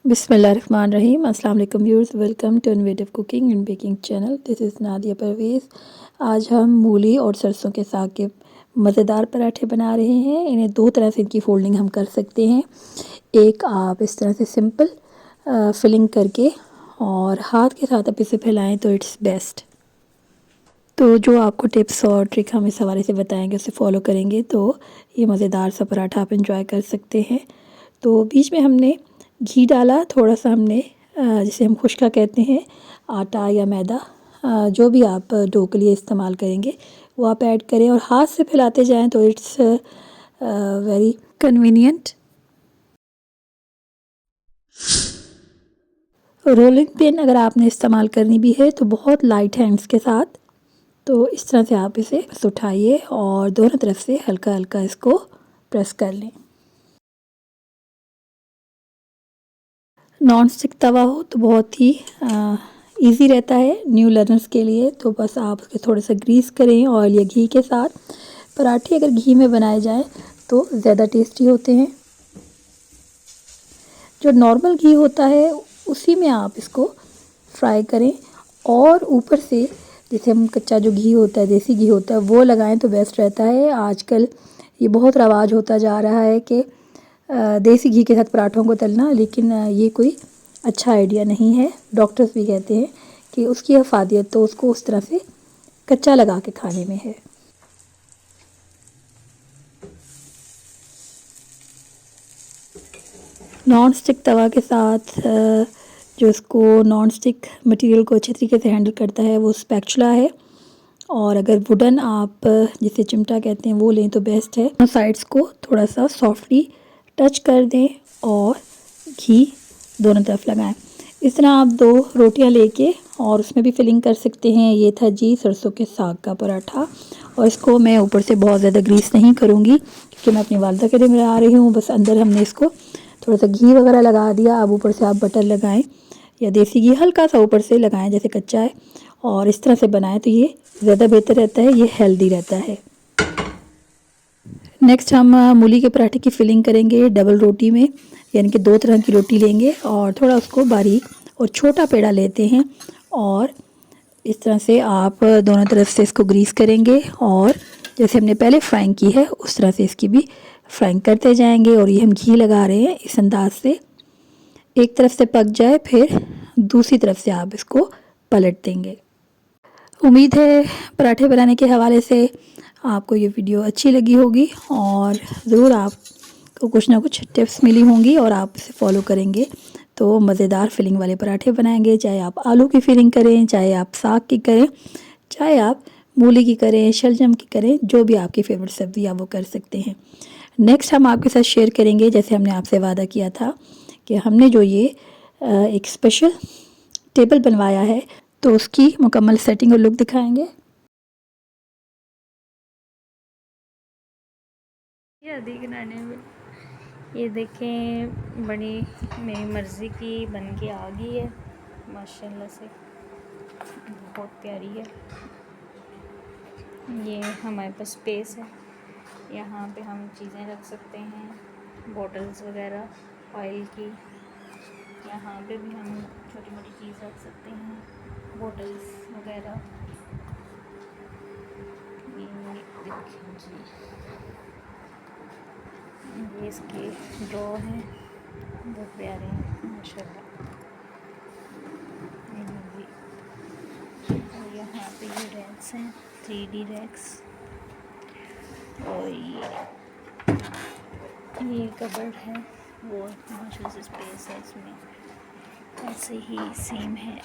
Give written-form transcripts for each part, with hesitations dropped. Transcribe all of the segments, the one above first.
बिस्मिल्लाहिर्रहमानिर्रहीम। अस्सलाम वालेकुम viewers, welcome to innovative cooking and baking channel. This is Nadia Parvez. आज हम मूली और सरसों के साग के मज़ेदार पराठे बना रहे हैं। इन्हें दो तरह से इनकी फोल्डिंग हम कर सकते हैं। एक आप इस तरह से सिंपल फिलिंग करके और हाथ के साथ आप इसे फैलाएं तो इट्स बेस्ट। तो जो आपको टिप्स और ट्रिक हम इस हवाले से बताएंगे उसे फॉलो करेंगे तो ये मज़ेदार सा पराठा आप इंजॉय कर सकते हैं। तो बीच में हमने घी डाला, थोड़ा सा हमने जिसे हम खुश्का कहते हैं, आटा या मैदा, जो भी आप डो के लिए इस्तेमाल करेंगे वो आप ऐड करें और हाथ से फैलाते जाएं तो it's very convenient. Rolling pin अगर आपने इस्तेमाल करनी भी है तो बहुत लाइट हैंड्स के साथ, तो इस तरह से आप इसे बस उठाइए और दोनों तरफ से हल्का हल्का इसको प्रेस कर लें। नॉन स्टिक तवा हो तो बहुत ही इजी रहता है न्यू लर्नर्स के लिए। तो बस आप उसके थोड़ा सा ग्रीस करें ऑयल या घी के साथ। पराठे अगर घी में बनाए जाएं तो ज़्यादा टेस्टी होते हैं। जो नॉर्मल घी होता है उसी में आप इसको फ्राई करें और ऊपर से जैसे हम कच्चा जो घी होता है, देसी घी होता है, वो लगाएं तो बेस्ट रहता है। आजकल ये बहुत रवाज होता जा रहा है कि देसी घी के साथ पराठों को तलना, लेकिन ये कोई अच्छा आइडिया नहीं है। डॉक्टर्स भी कहते हैं कि उसकी अफादियत तो उसको उस तरह से कच्चा लगा के खाने में है। नॉन स्टिक तवा के साथ जो इसको नॉन स्टिक मटेरियल को अच्छे तरीके से हैंडल करता है वो स्पैचुला है, और अगर वुडन आप जिसे चिमटा कहते हैं वो लें तो बेस्ट है। साइड्स को थोड़ा सा सॉफ्टली टच कर दें और घी दोनों तरफ लगाएं। इस तरह आप दो रोटियां लेके और उसमें भी फिलिंग कर सकते हैं। ये था जी सरसों के साग का पराठा, और इसको मैं ऊपर से बहुत ज़्यादा ग्रीस नहीं करूँगी क्योंकि मैं अपनी वालदा के लिए बना रही हूँ। बस अंदर हमने इसको थोड़ा सा घी वगैरह लगा दिया। अब ऊपर से आप बटर लगाएं या देसी घी हल्का सा ऊपर से लगाएं जैसे कच्चा है, और इस तरह से बनाएं तो ये ज़्यादा बेहतर रहता है, ये हेल्दी रहता है। नेक्स्ट हम मूली के पराठे की फिलिंग करेंगे डबल रोटी में, यानी कि दो तरह की रोटी लेंगे और थोड़ा उसको बारीक और छोटा पेड़ा लेते हैं और इस तरह से आप दोनों तरफ से इसको ग्रीस करेंगे और जैसे हमने पहले फ्राइंग की है उस तरह से इसकी भी फ्राइंग करते जाएंगे। और ये हम घी लगा रहे हैं इस अंदाज से, एक तरफ से पक जाए फिर दूसरी तरफ से आप इसको पलट देंगे। उम्मीद है पराठे बनाने के हवाले से आपको ये वीडियो अच्छी लगी होगी और ज़रूर आपको कुछ ना कुछ टिप्स मिली होंगी और आप इसे फॉलो करेंगे तो मज़ेदार फिलिंग वाले पराठे बनाएंगे। चाहे आप आलू की फिलिंग करें, चाहे आप साग की करें, चाहे आप मूली की करें, शलजम की करें, जो भी आपकी फेवरेट सब्ज़ी आप वो कर सकते हैं। नेक्स्ट हम आपके साथ शेयर करेंगे, जैसे हमने आपसे वादा किया था कि हमने जो ये एक स्पेशल टेबल बनवाया है तो उसकी मुकम्मल सेटिंग और लुक दिखाएंगे। ये देखें, बड़ी मेरी मर्ज़ी की बन के आ गई है माशाल्लाह से, बहुत प्यारी है। ये हमारे पास स्पेस है, यहाँ पे हम चीज़ें रख सकते हैं, बॉटल्स वगैरह ऑयल की। यहाँ पे भी हम छोटी मोटी चीज़ रख सकते हैं, बॉटल्स वगैरह। ये देखें जी, ये इसके ड्रॉ हैं, बहुत प्यारे हैं माशाल्लाह। और यहाँ पे ये रैक्स हैं, 3D रैक्स। और ये कबर्ड है, वो माशाल्लाह से स्पेस है इसमें, ऐसे ही सेम है।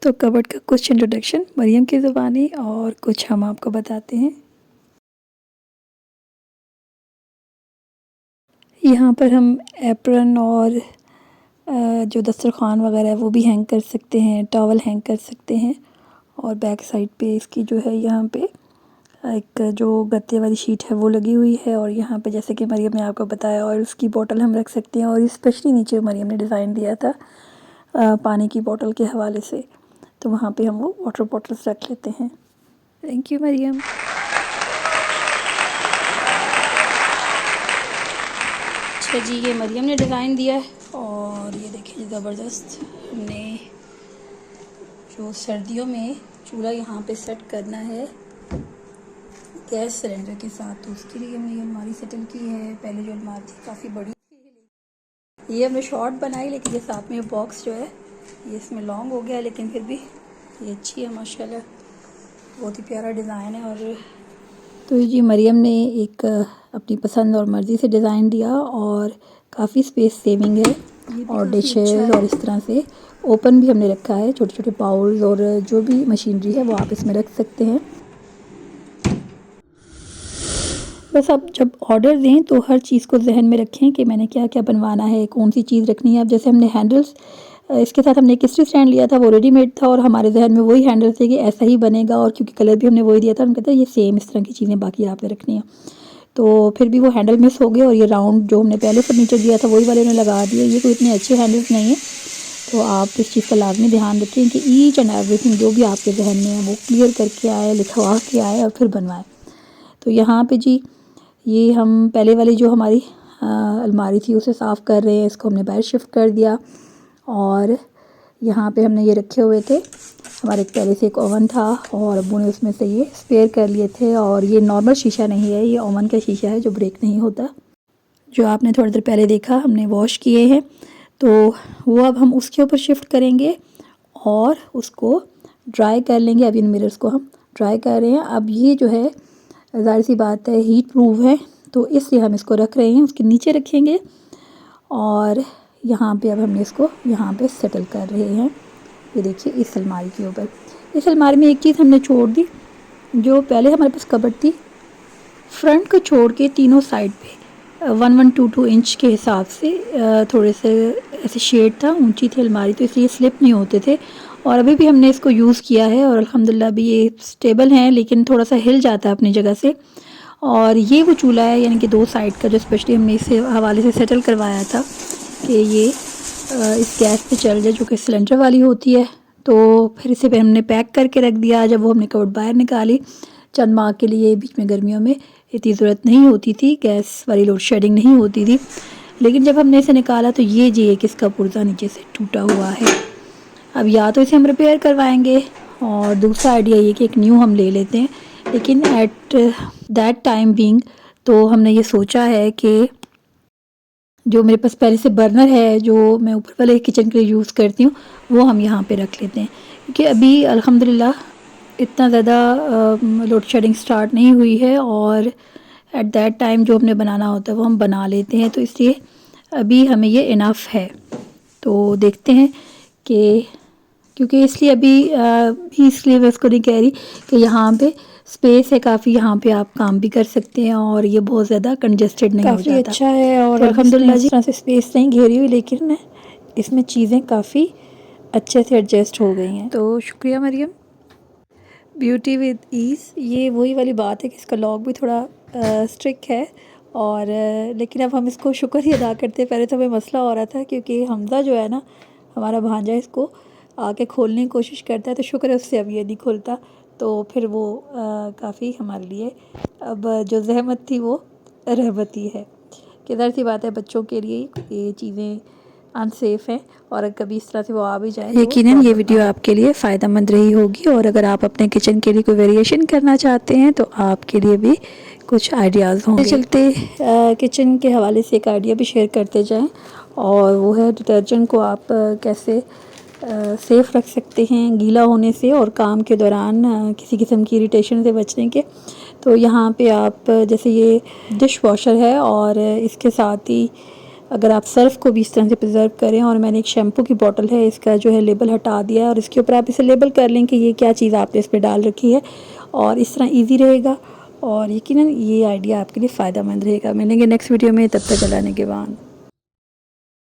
तो कबर्ड का कुछ इंट्रोडक्शन मरियम की ज़ुबानी और कुछ हम आपको बताते हैं। यहाँ पर हम एप्रन और जो दस्तरखान वगैरह है वो भी हैंग कर सकते हैं, टॉवल हैंग कर सकते हैं। और बैक साइड पे इसकी जो है यहाँ पे एक जो गत्ते वाली शीट है वो लगी हुई है, और यहाँ पे जैसे कि मरियम ने आपको बताया ऑयल्स की बोतल हम रख सकते हैं। और स्पेशली नीचे मरियम ने डिज़ाइन दिया था पानी की बोतल के हवाले से, तो वहाँ पे हम वो वाटर बॉटल्स रख लेते हैं। Thank you Mariam. अच्छा जी, ये मरियम ने डिज़ाइन दिया है, और ये देखिए ज़बरदस्त हमने जो सर्दियों में चूल्हा यहाँ पे सेट करना है गैस सिलेंडर के साथ, तो उसके लिए हमने ये अलमारी सेटल की है। पहले जो अलमारी थी काफ़ी बड़ी, ये हमने शॉर्ट बनाई, लेकिन ये साथ में बॉक्स जो है ये इसमें लॉन्ग हो गया, लेकिन फिर भी ये अच्छी है माशाल्लाह, बहुत ही प्यारा डिज़ाइन है। और तो जी मरियम ने एक अपनी पसंद और मर्ज़ी से डिज़ाइन दिया, और काफ़ी स्पेस सेविंग है, और डिशेस अच्छा और इस तरह से ओपन भी हमने रखा है। छोटे छोटे बाउल्स और जो भी मशीनरी है वो आप इसमें रख सकते हैं। बस आप जब ऑर्डर दें तो हर चीज़ को जहन में रखें कि मैंने क्या क्या बनवाना है, कौन सी चीज़ रखनी है। अब जैसे हमने हैंडल्स, इसके साथ हमने किस्ट्री स्टैंड लिया था, वो रेडीमेड था, और हमारे जहन में वही हैंडल थे कि ऐसा ही बनेगा, और क्योंकि कलर भी हमने वही दिया था, हम कहते हैं ये सेम इस तरह की चीज़ें बाकी आपने रखनी है। तो फिर भी वो हैंडल मिस हो गए, और ये राउंड जो हमने पहले फर्नीचर दिया था वही वाले ने लगा दिए। ये कोई इतने अच्छे हैंडल्स नहीं है, तो आप इस चीज़ का लाजमी ध्यान रखें कि ईच एंड एवरीथिंग जो भी आपके जहन में है वो क्लियर करके आए, लिखवा के आए, और फिर बनवाएं। तो यहाँ पे जी ये हम पहले वाली जो हमारी अलमारी थी उसे साफ़ कर रहे हैं, इसको हमने बाहर शिफ्ट कर दिया। और यहाँ पे हमने ये रखे हुए थे, हमारे पहले से एक ओवन था, और अब्बू ने उसमें से ये स्पेयर कर लिए थे। और ये नॉर्मल शीशा नहीं है, ये ओवन का शीशा है जो ब्रेक नहीं होता, जो आपने थोड़ी देर पहले देखा हमने वॉश किए हैं। तो वो अब हम उसके ऊपर शिफ्ट करेंगे और उसको ड्राई कर लेंगे। अब इन मिरर्स को हम ड्राई कर रहे हैं। अब ये जो है ज़ाहिर सी बात है हीट प्रूफ है, तो इसलिए हम इसको रख रहे हैं, उसके नीचे रखेंगे। और यहाँ पे अब हमने इसको यहाँ पे सेटल कर रहे हैं। ये देखिए इस अलमारी के ऊपर। इस अलमारी में एक चीज़ हमने छोड़ दी, जो पहले हमारे पास कबर्ड थी, फ्रंट को छोड़ के तीनों साइड पे 1-1, 2-2 इंच के हिसाब से थोड़े से ऐसे शेड था, ऊंची थी अलमारी, तो इसलिए स्लिप नहीं होते थे। और अभी भी हमने इसको यूज़ किया है, और अल्हम्दुलिल्लाह भी ये स्टेबल हैं, लेकिन थोड़ा सा हिल जाता है अपनी जगह से। और ये वो चूल्हा है, यानी कि 2 साइड का, जो स्पेशली हमने इस हवाले से सेटल करवाया था कि ये इस गैस पे चल जाए, जो कि सिलेंडर वाली होती है। तो फिर इसे हमने पैक करके रख दिया। जब वो हमने कबर्ड बाहर निकाली चंद माह के लिए, बीच में गर्मियों में इतनी ज़रूरत नहीं होती थी, गैस वाली लोड शेडिंग नहीं होती थी, लेकिन जब हमने इसे निकाला तो ये जी एक इसका पुर्जा नीचे से टूटा हुआ है। अब या तो इसे हम रिपेयर करवाएंगे, और दूसरा आइडिया ये कि एक न्यू हम ले लेते हैं। लेकिन एट दैट टाइम बीइंग तो हमने ये सोचा है कि जो मेरे पास पहले से बर्नर है, जो मैं ऊपर वाले किचन के लिए यूज़ करती हूँ, वो हम यहाँ पे रख लेते हैं, क्योंकि अभी अल्हम्दुलिल्लाह इतना ज़्यादा लोड शेडिंग स्टार्ट नहीं हुई है, और एट दैट टाइम जो हमने बनाना होता है वो हम बना लेते हैं, तो इसलिए अभी हमें ये इनफ है। तो देखते हैं कि क्योंकि इसलिए अभी इसलिए मैं उसको नहीं कह रही कि यहाँ पे स्पेस है काफ़ी, यहाँ पे आप काम भी कर सकते हैं, और ये बहुत ज़्यादा कंजेस्टेड नहीं हो जाता। काफ़ी अच्छा है, और अल्हम्दुलिल्लाह जिस तरह से स्पेस नहीं घेरी हुई, लेकिन इसमें चीज़ें काफ़ी अच्छे से एडजस्ट हो गई हैं। तो शुक्रिया मरियम। ब्यूटी विद ईज़, ये वही वाली बात है कि इसका लॉग भी थोड़ा स्ट्रिक्ट है, और लेकिन अब हम इसको शुक्र ही अदा करते हैं। पहले तो हमें मसला हो रहा था, क्योंकि हमज़ा जो है ना हमारा भांजा, इसको आके खोलने की कोशिश करता है, तो शुक्र है उससे अब ये नहीं खुलता। तो फिर वो काफ़ी हमारे लिए अब जो जहमत थी वो रहमत ही है, कि ज़ाहिर सी बात है बच्चों के लिए ये चीज़ें अनसेफ़ हैं, और कभी इस तरह से वो आ भी जाए। यकीनन ये वीडियो आपके लिए फ़ायदेमंद रही होगी, और अगर आप अपने किचन के लिए कोई वेरिएशन करना चाहते हैं तो आपके लिए भी कुछ आइडियाज़ होंगे। चलते किचन के हवाले से एक आइडिया भी शेयर करते जाएं, और वो है डिटर्जेंट को आप कैसे सेफ़ रख सकते हैं गीला होने से, और काम के दौरान किसी किस्म की इरिटेशन से बचने के। तो यहाँ पे आप जैसे ये डिश वॉशर है, और इसके साथ ही अगर आप सर्फ को भी इस तरह से प्रिजर्व करें, और मैंने एक शैम्पू की बोतल है, इसका जो है लेबल हटा दिया है, और इसके ऊपर आप इसे लेबल कर लें कि ये क्या चीज़ आपने इसमें डाल रखी है, और इस तरह ईजी रहेगा, और यकीनन ये आइडिया आपके लिए फ़ायदेमंद रहेगा। मिलेंगे नेक्स्ट वीडियो में, तब तक अल्लाह निगहबान।